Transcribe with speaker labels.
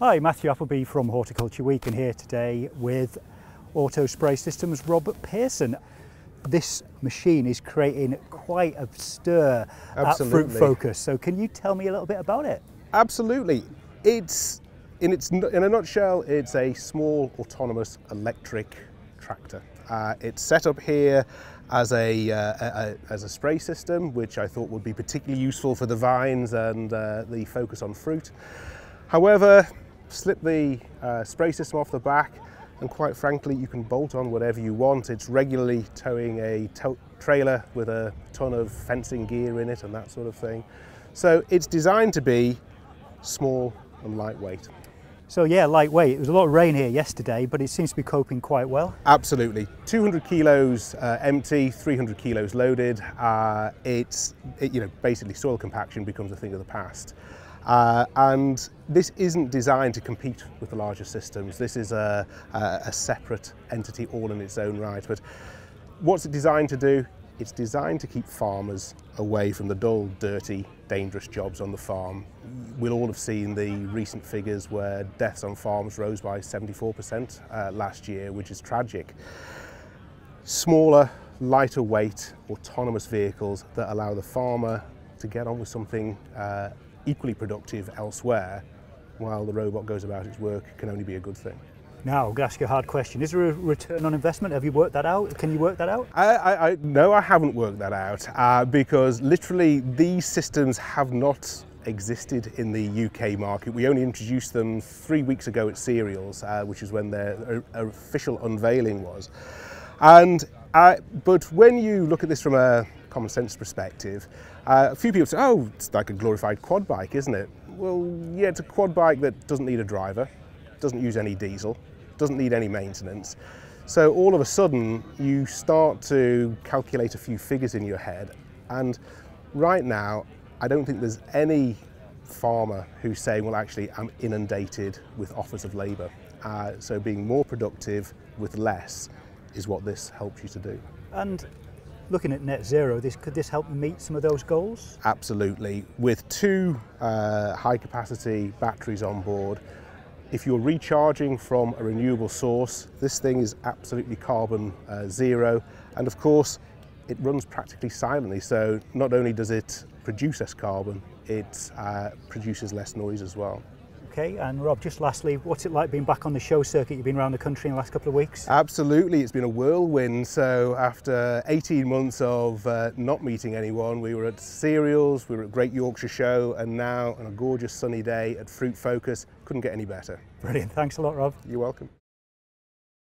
Speaker 1: Hi, Matthew Appleby from Horticulture Week, and here today with Spray Systems Rob Pearson. This machine is creating quite a stir at Fruit Focus, so can you tell me a little bit about it?
Speaker 2: Absolutely. In a nutshell, it's a small autonomous electric tractor. It's set up here as a spray system, which I thought would be particularly useful for the vines and the focus on fruit. However, slip the spray system off the back and quite frankly you can bolt on whatever you want. It's regularly towing a trailer with a ton of fencing gear in it and that sort of thing. So it's designed to be small and lightweight.
Speaker 1: So yeah, lightweight. There was a lot of rain here yesterday, but it seems to be coping quite well.
Speaker 2: Absolutely. 200 kilos empty, 300 kilos loaded. Basically soil compaction becomes a thing of the past. And this isn't designed to compete with the larger systems. This is a separate entity all in its own right. But what's it designed to do? It's designed to keep farmers away from the dull, dirty, dangerous jobs on the farm. We'll all have seen the recent figures where deaths on farms rose by 74% last year, which is tragic. Smaller, lighter weight, autonomous vehicles that allow the farmer to get on with something equally productive elsewhere while the robot goes about its work can only be a good thing.
Speaker 1: Now, I'm going to ask you a hard question. Is there a return on investment? Have you worked that out? Can you work that out?
Speaker 2: No, I haven't worked that out because literally these systems have not existed in the UK market. We only introduced them 3 weeks ago at Cereals, which is when their official unveiling was. But when you look at this from a common sense perspective, a few people say, oh, it's like a glorified quad bike, isn't it? Well, yeah, it's a quad bike that doesn't need a driver, doesn't use any diesel, doesn't need any maintenance. So all of a sudden you start to calculate a few figures in your head, and right now I don't think there's any farmer who's saying, well, actually I'm inundated with offers of labour. So being more productive with less is what this helps you to do.
Speaker 1: And looking at net zero, could this help meet some of those goals?
Speaker 2: Absolutely. With two high capacity batteries on board, if you're recharging from a renewable source, this thing is absolutely carbon zero. And of course, it runs practically silently. So not only does it produce less carbon, it produces less noise as well.
Speaker 1: Okay, and Rob, just lastly, what's it like being back on the show circuit? You've been around the country in the last couple of weeks.
Speaker 2: Absolutely, it's been a whirlwind. So after 18 months of not meeting anyone, we were at Cereals, we were at Great Yorkshire Show, and now on a gorgeous sunny day at Fruit Focus. Couldn't get any better.
Speaker 1: Brilliant, thanks a lot, Rob.
Speaker 2: You're welcome.